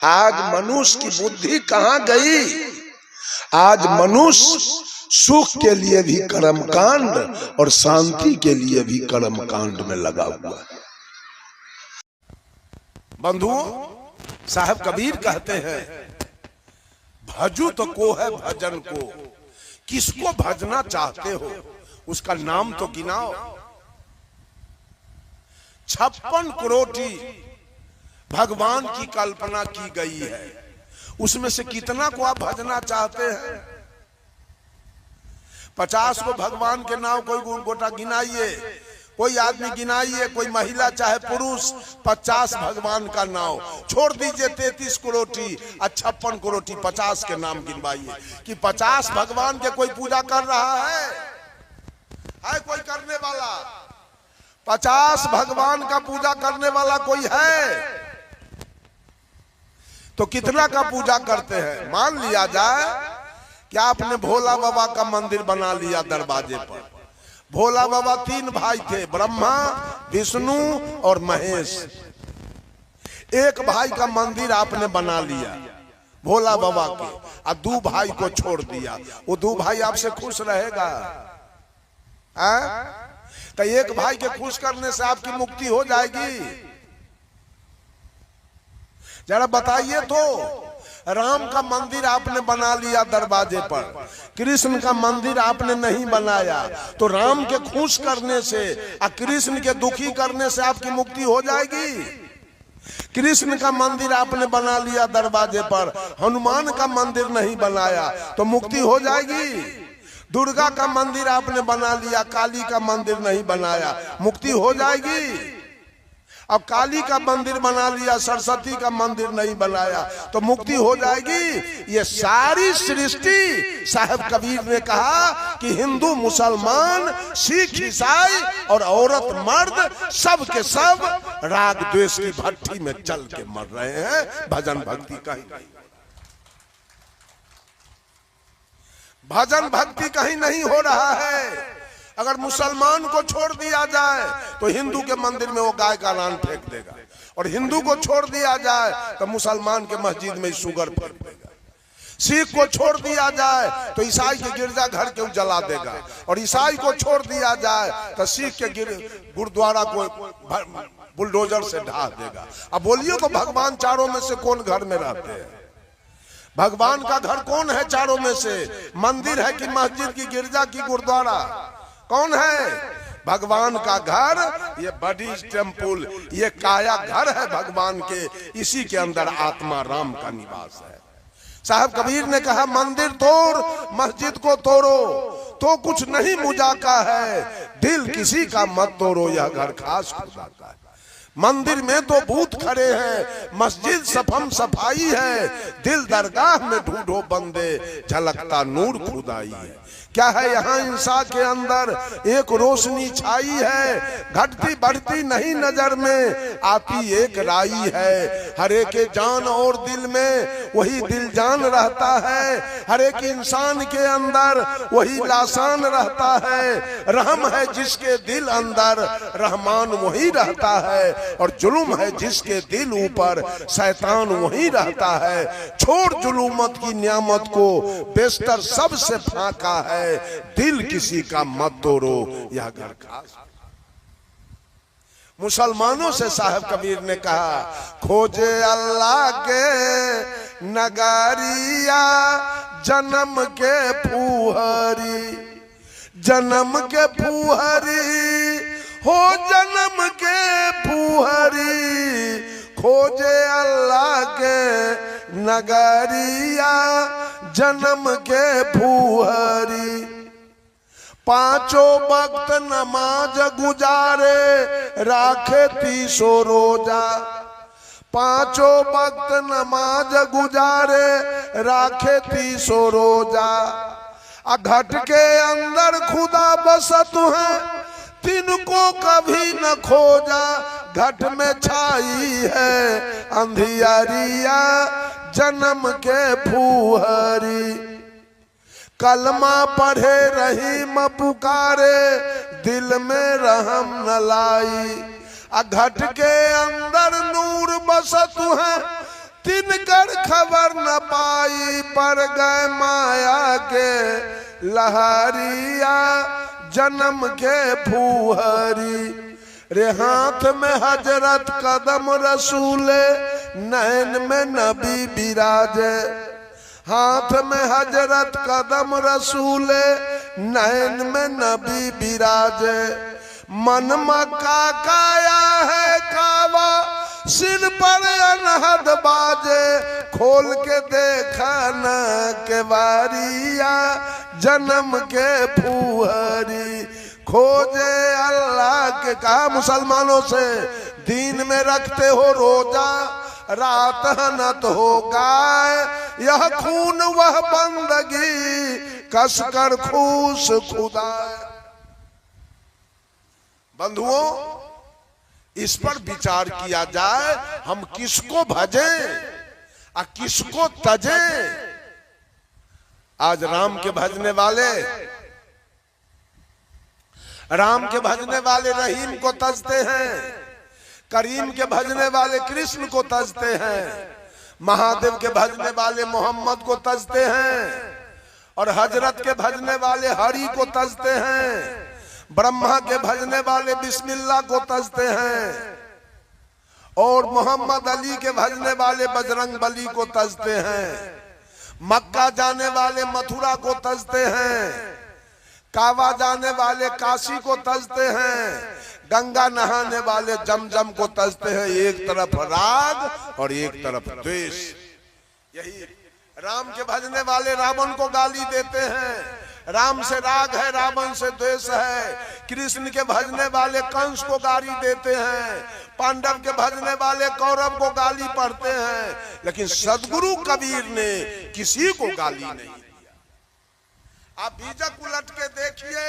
आज मनुष्य की बुद्धि कहाँ गई? आज मनुष्य सुख के लिए भी कर्मकांड और शांति के लिए भी कर्मकांड में लगा हुआ है। बंधुओं, साहब कबीर कहते हैं, भजू तो को है भजन को, किसको भजना चाहते हो उसका नाम तो गिनाओ। 56 करोड़ भगवान की कल्पना की गई है, उसमें से कितना को आप भजना चाहते हैं? 50 को भगवान के नाम कोई गोटा गिनाइए, कोई आदमी गिनाइए, कोई महिला चाहे पुरुष, 50 भगवान का नाम छोड़ दीजिए। 33 करोड़ और 56 करोड़ 50 के नाम गिनवाइए कि 50 भगवान के कोई पूजा कर रहा है कोई करने वाला? 50 भगवान का पूजा करने वाला कोई है तो कितना का पूजा करते हैं? मान लिया जाए कि आपने भोला बाबा का मंदिर बना लिया दरवाजे पर। भोला बाबा 3 भाई थे, ब्रह्मा, विष्णु और महेश। एक भाई का मंदिर आपने बना लिया भोला बाबा के, और 2 भाई को छोड़ दिया। वो 2 भाई आपसे खुश रहेगा? तो एक भाई के खुश करने से आपकी मुक्ति हो जाएगी? जरा बताइए तो। राम का मंदिर आपने बना लिया दरवाजे पर, कृष्ण का मंदिर आपने नहीं बनाया, तो राम के खुश करने से और कृष्ण के दुखी करने से आपकी मुक्ति हो जाएगी? कृष्ण का मंदिर आपने बना लिया दरवाजे पर, हनुमान का मंदिर नहीं बनाया तो मुक्ति हो जाएगी? दुर्गा का मंदिर आपने बना लिया, काली का मंदिर नहीं बनाया, मुक्ति हो जाएगी? अब काली का मंदिर बना लिया, सरस्वती का मंदिर नहीं बनाया तो मुक्ति हो जाएगी? ये सारी सृष्टि, साहब कबीर ने कहा कि हिंदू, मुसलमान, सिख, ईसाई और औरत मर्द सब के सब राग द्वेष की भट्टी में चल के मर रहे हैं। भजन भक्ति कहीं नहीं, भजन भक्ति कहीं नहीं हो रहा है। अगर मुसलमान को छोड़ दिया जाए तो हिंदू के मंदिर में वो गाय का रान फेंक देगा, और हिंदू को छोड़ दिया जाए तो मुसलमान के मस्जिद में शुगर फेंक देगा। सिख को छोड़ दिया जाए तो ईसाई के गिरजा घर के जला देगा, और ईसाई को छोड़ दिया जाए तो सिख के गुरुद्वारा को बुलडोजर से ढा देगा। अब बोलिए तो भगवान चारों में से कौन घर में रहते हैं? भगवान का घर कौन है चारों में से? मंदिर है कि मस्जिद की गिरजा की गुरुद्वारा? कौन है? भगवान का घर, ये बॉडी टेम्पल, ये काया घर है भगवान के, इसी के अंदर आत्मा राम का निवास है। साहब कबीर ने कहा, मंदिर तोड़ मस्जिद को तोड़ो तो कुछ नहीं मुझाका है, दिल किसी का मत तोड़ो, यह घर खास खुदा का है। मंदिर में तो भूत खड़े हैं, मस्जिद सफम सफाई है, दिल दरगाह में ढूंढो बंदे, झलकता नूर खुदाई है। क्या है यहाँ इंसान के अंदर? एक रोशनी छाई है, घटती बढ़ती नहीं नजर में, आती एक राई है। हर एक जान और दिल में वही दिल जान रहता है, हर एक इंसान के अंदर वही लासान रहता है। रहम है जिसके दिल अंदर, रहमान वही रहता है, और जुल्म है जिसके दिल ऊपर, शैतान वही रहता है। छोड़ जुलूमत की नियामत को, बेस्तर सबसे फाका है, दिल किसी का मत तोड़ो, यह घर खास। मुसलमानों से साहब कबीर ने कहा, खोजे अल्लाह के नगारिया, जन्म के फूहरी, जन्म के फूहरी हो, जन्म के फूहरी, खोजे अल्लाह के नगारिया, जन्म के फूहरी। 5 वक्त नमाज गुजारे, राखे 30 रोजा, 5 वक्त नमाज गुजारे, राखे 30 रोजा। घट के अंदर खुदा बसत है, तिनको कभी न खोजा, घट में छाई है अंधियारिया, जन्म के फूहरी। कलमा पढ़े रहीम पुकारे, दिल में रहम न लाई, घट के अंदर नूर बसत है, तिनकर खबर न पाई पर गए माया के लहरिया जन्म के फूहरी। रे हाथ में हजरत कदम रसूले नैन में नबी बिराजे। हाथ में हजरत कदम रसूले नैन में नबी बिराजे। मन मक्का काया है कावा सिर पर अनहद बाजे। खोल के देखा न के बारिया जन्म के फूहरी। खोजे अल्लाह के कहा मुसलमानों से दीन में रखते हो रोजा रात हनत हो गाय। यह खून वह बंदगी कसकर खूस खुदा। बंधुओं इस पर विचार किया जाए हम किसको भजें और किसको तजें। आज राम के भजने वाले रहीम को तजते हैं, करीम के भजने वाले कृष्ण को तजते हैं, महादेव के भजने वाले मोहम्मद को तजते हैं और हजरत के भजने वाले हरि को तजते हैं। ब्रह्मा के भजने वाले बिस्मिल्लाह को तजते हैं और मोहम्मद अली के भजने वाले बजरंग बली को तजते हैं। मक्का जाने वाले मथुरा को तजते हैं, कावा जाने वाले काशी को तजते हैं, गंगा नहाने वाले जमजम को तजते हैं। एक तरफ राग और एक तरफ द्वेष। यही राम के भजने वाले रावण को गाली देते हैं, राम से राग है रावण से द्वेष है। कृष्ण के भजने वाले कंस को गाली देते हैं, पांडव के भजने वाले कौरव को गाली पढ़ते हैं, लेकिन सदगुरु कबीर ने किसी को गाली नहीं दिया। आप बीजक उलट के देखिए,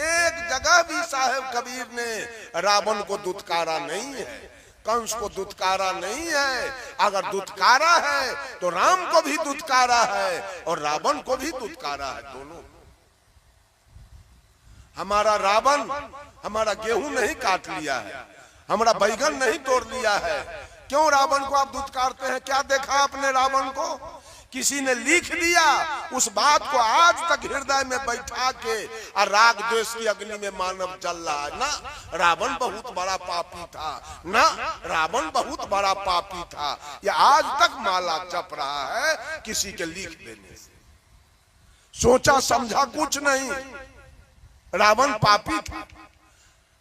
एक जगह भी साहेब कबीर ने रावण को दुत्कारा नहीं है, कंस को दुत्कारा नहीं है। अगर दुत्कारा है तो राम को भी दुत्कारा है और रावण को भी दुत्कारा है, दोनों। हमारा रावण हमारा गेहूं नहीं काट लिया है, हमारा बैगन नहीं तोड़ लिया है। क्यों रावण को आप दुत्कारते हैं? क्या देखा आपने रावण को? किसी ने लिख दिया, उस बात को आज तक हृदय में बैठा के और राग द्वेष की अग्नि में मानव जल रहा है। ना रावण बहुत बड़ा पापी था, ना रावण बहुत बड़ा पापी था, ये आज तक माला जप रहा है किसी के लिख देने से। सोचा समझा कुछ नहीं। रावण पापी था,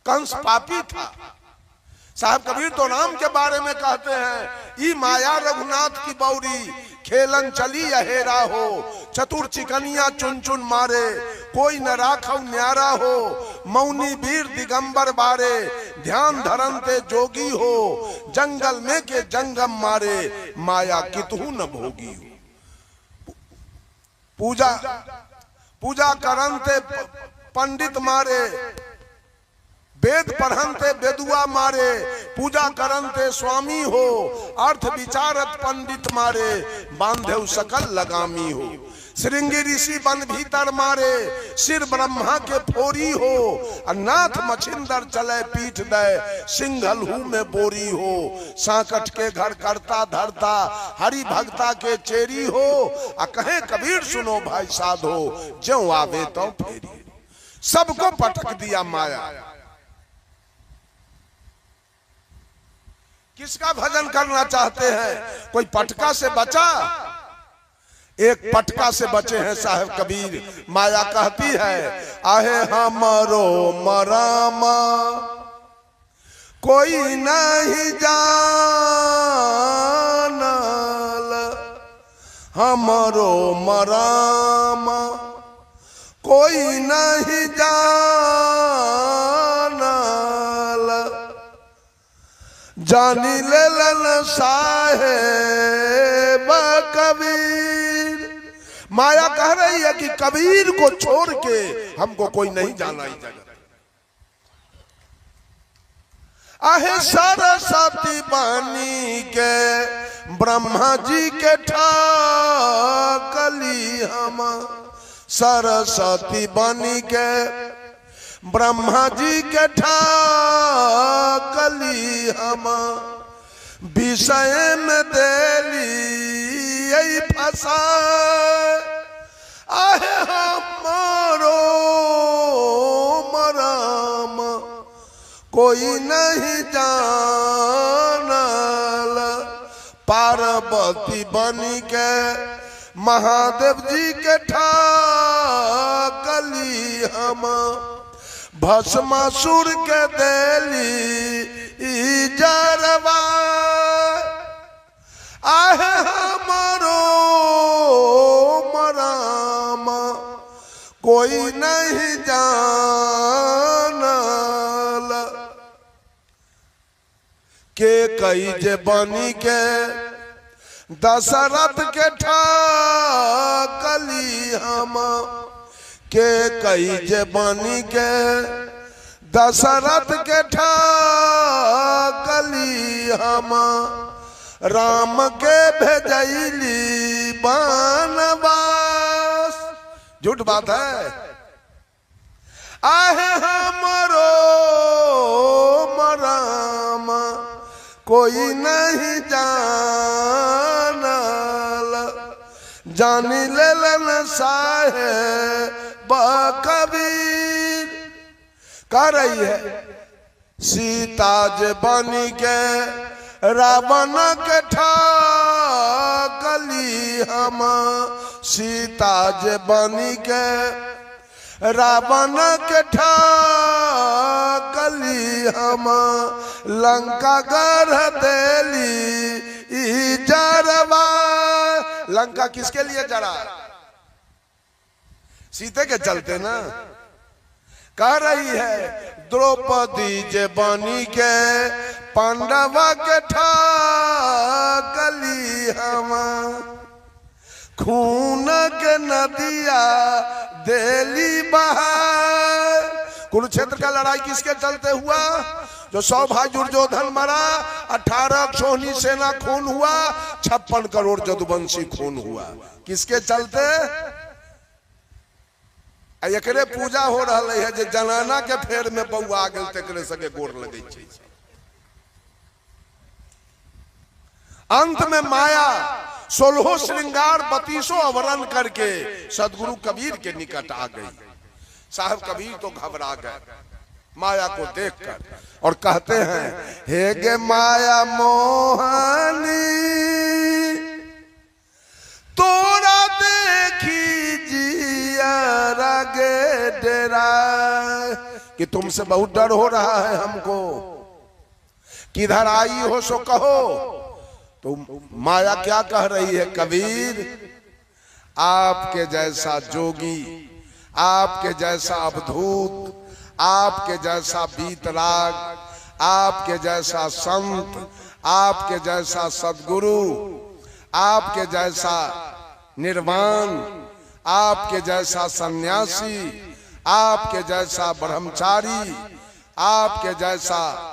कंस पापी था। साहब कबीर तो राम के बारे में कहते हैं, ई माया रघुनाथ की बौरी खेलन चली अहेरा हो। चतुर चिकनिया चुन चुन मारे, कोई न राखव न्यारा हो। मौनी वीर दिगंबर बारे, ध्यान धरनते जोगी हो। जंगल में के जंगम मारे, माया कितहु न भोगी हो। पूजा करनते पंडित मारे, वेद पढ़नते बेदुआ मारे। पूजा करनते स्वामी हो, अर्थ विचारत पंडित मारे। बांधे सकल लगामी हो, श्रृंगी ऋषि बन भीतर मारे। सिर ब्रह्मा के फोरी हो, नाथ मछिंदर चले पीठ दे। सिंघलहू में बोरी हो, सांकट के घर करता धरता। हरि भक्ता के चेरी हो, कहे कबीर सुनो भाई साधो। ज्यों आवे तो फेरी, सबको पटक दिया माया। किसका भजन करना चाहते हैं? कोई पटका से बचा? एक पटका से बचे हैं साहब कबीर। माया कहती है, आहे हमरो मरामा कोई नहीं जानल। हमरो मरामा कोई नहीं जानल। जानी लेलन साहेब कबीर। माया कह रही है कि कबीर को छोड़ के हमको कोई नहीं जाना ही जगत। आहे सरस्वती बानी के ब्रह्मा जी के ठाकली हम। सरस्वती बानी के ब्रह्मा जी के ठाकली हम। विषय में देली यही फसा आहे हमारो मराम कोई नहीं जानल। पार्वती बनी के महादेव जी के ठाकली हम भस्मासुर के देली जरवा आहे हमारो मराम कोई नहीं जानल। के कई जे बनी के दशरथ के ठाकली हम के कई जे बनी के दशरथ के ठाकली हम राम के भेजैली बनवास। झूठ बात है। आहे हमरो मराम कोई नहीं जानल। जानी लेलन साहेब कबीर कह रही है सीता जे बनी के रावण के ठाकली हम सीता जे बनी के रावण के ठाकली हम लंका गढ़ देली जरवा। लंका किसके लिए जरा? सीते के चलते ना। कह रही है द्रौपदी जे बनी के पांडवा के ठाकली हम खून के नदिया देली बहा। कुरुक्षेत्र का लड़ाई किसके चलते हुआ? जो 100 भाई दुर्योधन मरा, 18 क्षोहिणी सेना खून हुआ, 56 करोड़ जदुवंशी खून हुआ। किसके चलते? एकरे पूजा हो रहा है जे जनाना के फेर में बउआ आ गल तकरे सके गोर लगे छै। अंत में माया 16 श्रृंगार 32 आवरण करके सदगुरु कबीर के निकट आ गई। साहब कबीर तो घबरा गए माया को देखकर और कहते हैं हे गे माया मोहनी तोरा देखी जिया गे डेरा कि तुमसे बहुत डर हो रहा है हमको, किधर आई हो सो कहो। तो माया क्या कह रही है? कबीर आपके जैसा जोगी, आपके जैसा अवधूत, आपके जैसा बीतराग, आपके जैसा संत, आपके जैसा सदगुरु, आपके जैसा निर्वाण, आपके जैसा सन्यासी, आपके जैसा ब्रह्मचारी, आपके जैसा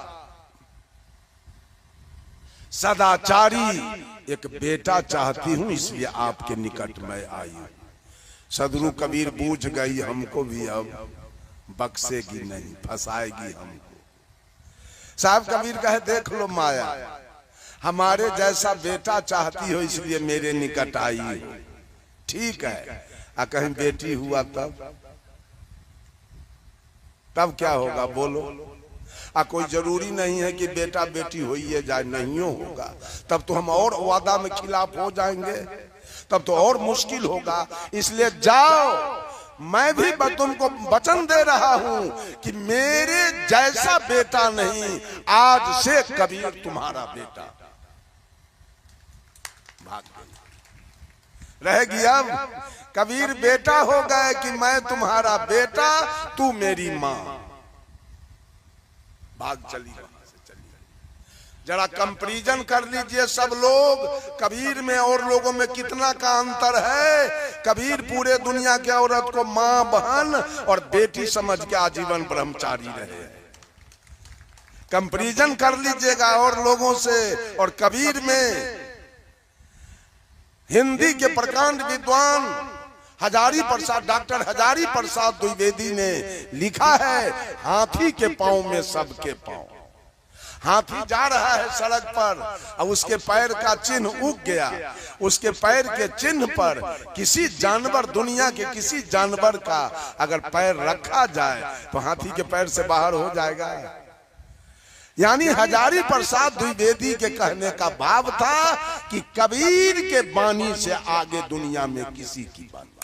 सदाचारी एक बेटा चाहती हूं, इसलिए आपके निकट में आई। सदगुरु कबीर बूझ गई हमको भी अब बख्शेगी नहीं, फंसाएगी हमको। साहब कबीर कहे देख लो माया, हमारे जैसा बेटा चाहती हो इसलिए मेरे निकट आई हो। ठीक है, कहीं बेटी हुआ तब क्या होगा बोलो? कोई जरूरी नहीं है कि बेटा बेटी हो ही जाए, नहीं होगा तब तो हम और वादा में खिलाफ हो जाएंगे, तब तो और मुश्किल होगा। इसलिए जाओ, मैं भी तुमको वचन दे रहा हूं कि मेरे जैसा बेटा नहीं, आज से कबीर तुम्हारा बेटा। भाग रहेगी अब कबीर बेटा हो गए कि मैं तुम्हारा बेटा, तू मेरी मां। भाग चली वहां से, चली। जरा कंपैरिजन कर लीजिए सब लोग, कबीर में और लोगों में कितना का अंतर है। कबीर पूरे दुनिया के औरत को मां बहन और बेटी समझ के आजीवन ब्रह्मचारी रहे। कंपैरिजन कर लीजिएगा और लोगों से। और कबीर में हिंदी के प्रकांड विद्वान हजारी प्रसाद, डॉक्टर हजारी प्रसाद द्विवेदी ने लिखा है हाथी के पांव में सबके पांव। हाथी जा रहा है सड़क पर और उसके पैर का चिन्ह उग गया, उसके पैर के चिन्ह पर किसी जानवर, दुनिया के किसी जानवर का अगर पैर रखा जाए तो हाथी के पैर से बाहर हो जाएगा। यानी हजारी प्रसाद द्विवेदी के कहने का भाव था कि कबीर के बानी से आगे दुनिया में किसी की बात